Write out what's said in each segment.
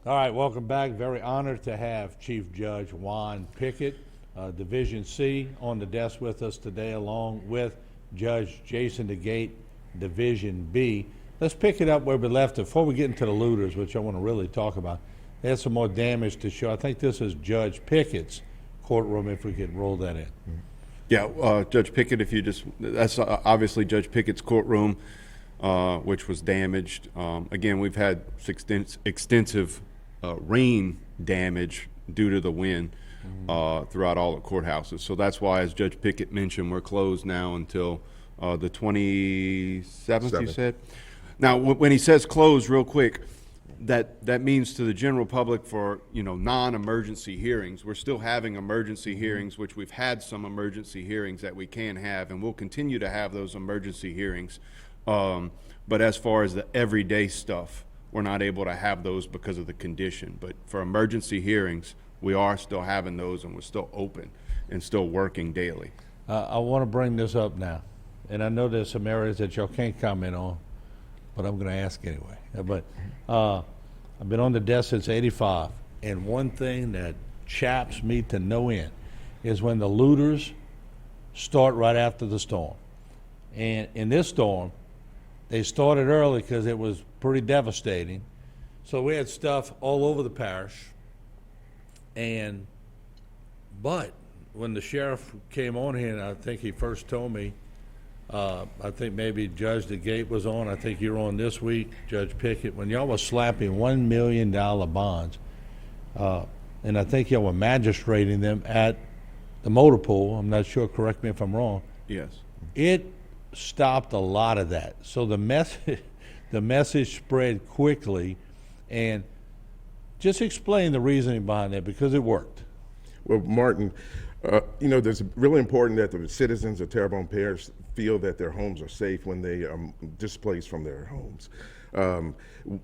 All right, welcome back. Very honored to have Chief Judge Juan Pickett, Division C, on the desk with us today, along with Judge Jason DeGate, Division B. Let's pick it up where we left it. Before we get into the looters, which I want to really talk about, they had some more damage to show. I think this is Judge Pickett's courtroom, if we could roll that in. Yeah, Judge Pickett, that's obviously Judge Pickett's courtroom, which was damaged. Again, we've had extensive rain damage due to the wind throughout all the courthouses. So that's why, as Judge Pickett mentioned, we're closed now until the 27th, you said? Now, when he says closed, real quick, that means to the general public for, non-emergency hearings. We're still having emergency hearings, which we've had some emergency hearings that we can have, and we'll continue to have those emergency hearings. But as far as the everyday stuff, we're not able to have those because of the condition. But for emergency hearings, we are still having those, and we're still open and still working daily. I want to bring this up now, and I know there's some areas that y'all can't comment on, but I'm going to ask anyway. But I've been on the desk since '85, and one thing that chaps me to no end is when the looters start right after the storm. And in this storm, they started early because it was pretty devastating. So we had stuff all over the parish. But when the sheriff came on here, and I think he first told me, I think maybe Judge DeGate was on, I think you're on this week, Judge Pickett, when y'all was slapping $1 million bonds, and I think y'all were magistrating them at the motor pool, I'm not sure, correct me if I'm wrong. Yes. It stopped a lot of that. So the message spread quickly, and just explain the reasoning behind that, because it worked. Well, Martin, it's really important that the citizens of Terrebonne Parish feel that their homes are safe when they are displaced from their homes.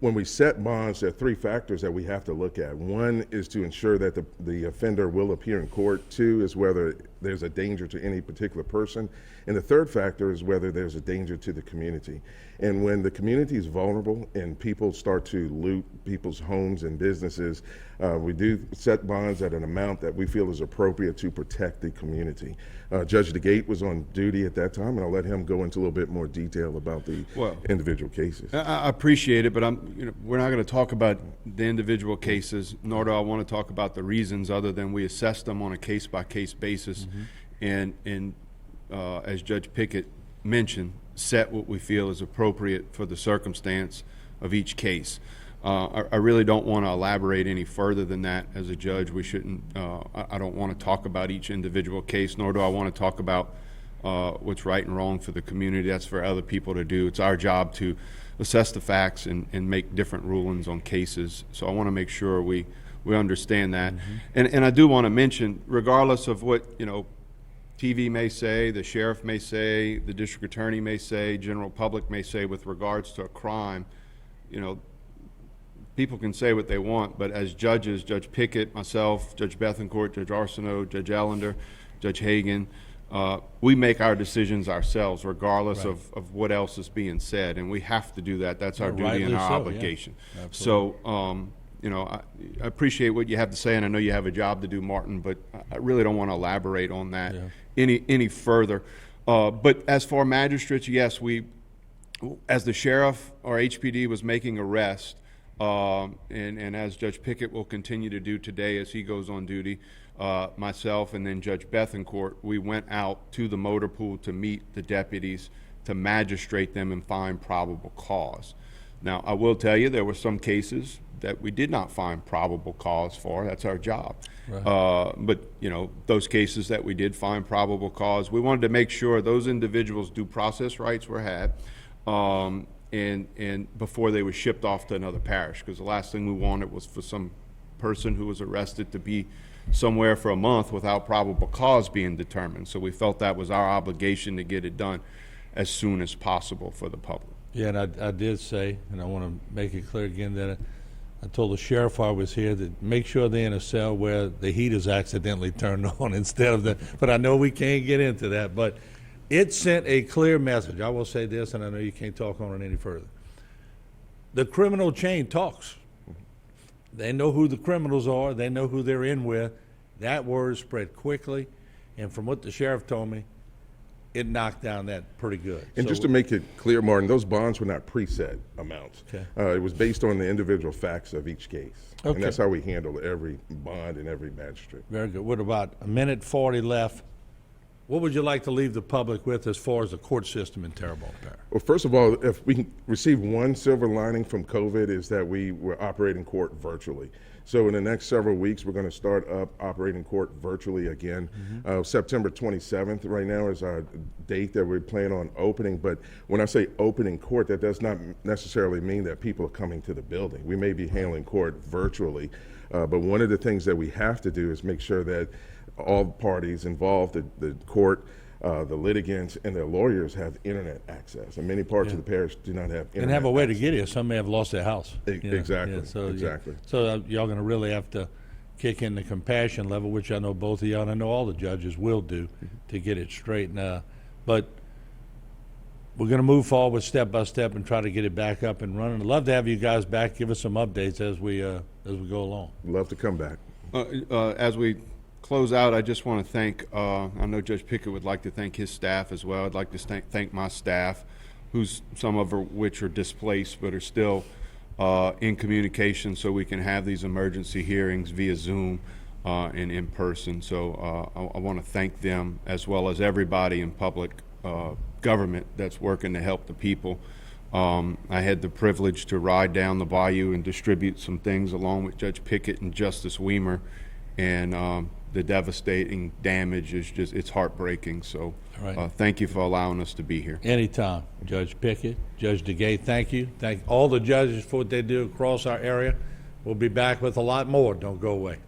When we set bonds, there are three factors that we have to look at. One is to ensure that the offender will appear in court. Two is whether there's a danger to any particular person. And the third factor is whether there's a danger to the community. And when the community is vulnerable and people start to loot people's homes and businesses, we do set bonds at an amount that we feel is appropriate to protect the community. Judge DeGate was on duty at that time, and I'll let him go into a little bit more detail about the individual cases. I appreciate it, but we're not going to talk about the individual cases, nor do I want to talk about the reasons, other than we assess them on a case-by-case basis. And as Judge Pickett mentioned, set what we feel is appropriate for the circumstance of each case. I really don't want to elaborate any further than that. As a judge, we shouldn't, I don't want to talk about each individual case, nor do I want to talk about what's right and wrong for the community. That's for other people to do. It's our job to assess the facts and make different rulings on cases. So I want to make sure we understand that. And I do want to mention, regardless of what, TV may say, the sheriff may say, the district attorney may say, general public may say with regards to a crime, people can say what they want, but as judges, Judge Pickett, myself, Judge Bethencourt, Judge Arsenault, Judge Ellender, Judge Hagan, we make our decisions ourselves, regardless of what else is being said, and we have to do that. That's our duty and our obligation. Yeah. So, I appreciate what you have to say, and I know you have a job to do, Martin, but I really don't want to elaborate on that any further. But as for magistrates, yes, as the sheriff or HPD was making arrests, and as Judge Pickett will continue to do today as he goes on duty, myself and then Judge Bethencourt, we went out to the motor pool to meet the deputies, to magistrate them and find probable cause. Now, I will tell you there were some cases that we did not find probable cause for. That's our job. Right. But, those cases that we did find probable cause, we wanted to make sure those individuals' due process rights were had, and before they were shipped off to another parish, because the last thing we wanted was for some person who was arrested to be somewhere for a month without probable cause being determined. So we felt that was our obligation to get it done as soon as possible for the public. Yeah, and I did say, and I want to make it clear again, that I told the sheriff I was here to make sure they're in a cell where the heat is accidentally turned on instead of but I know we can't get into that, but it sent a clear message. I will say this, and I know you can't talk on it any further. The criminal chain talks. They know who the criminals are. They know who they're in with. That word spread quickly, and from what the sheriff told me, it knocked down that pretty good. And So- just to make it clear, Martin, those bonds were not preset amounts. Okay. It was based on the individual facts of each case. Okay. And that's how we handle every bond and every magistrate. Very good. What about a minute 40 left? What would you like to leave the public with as far as the court system in Terrebonne Parish? Well, first of all, if we can receive one silver lining from COVID is that we were operating court virtually. So in the next several weeks, we're going to start up operating court virtually again. September 27th right now is our date that we plan on opening. But when I say opening court, that does not necessarily mean that people are coming to the building. We may be handling court virtually. But one of the things that we have to do is make sure that all parties involved, the court, the litigants, and their lawyers have internet access. And many parts of the parish do not have internet And have a way to access. get here. Some may have lost their house. Exactly, So, exactly. So y'all going to really have to kick in the compassion level, which I know both of y'all, and I know all the judges will do to get it straight. But we're going to move forward step by step and try to get it back up and running. I'd love to have you guys back. Give us some updates as we go along. Love to come back. As we close out, I just want to thank, I know Judge Pickett would like to thank his staff as well. I'd like to thank my staff, who's some of which are displaced but are still in communication so we can have these emergency hearings via Zoom and in person. So I want to thank them as well as everybody in public government that's working to help the people. I had the privilege to ride down the Bayou and distribute some things along with Judge Pickett and Justice Weimer, and the devastating damage is it's heartbreaking. So All right. thank you for allowing us to be here. Anytime. Judge Pickett, Judge DeGay, thank you. Thank all the judges for what they do across our area. We'll be back with a lot more. Don't go away.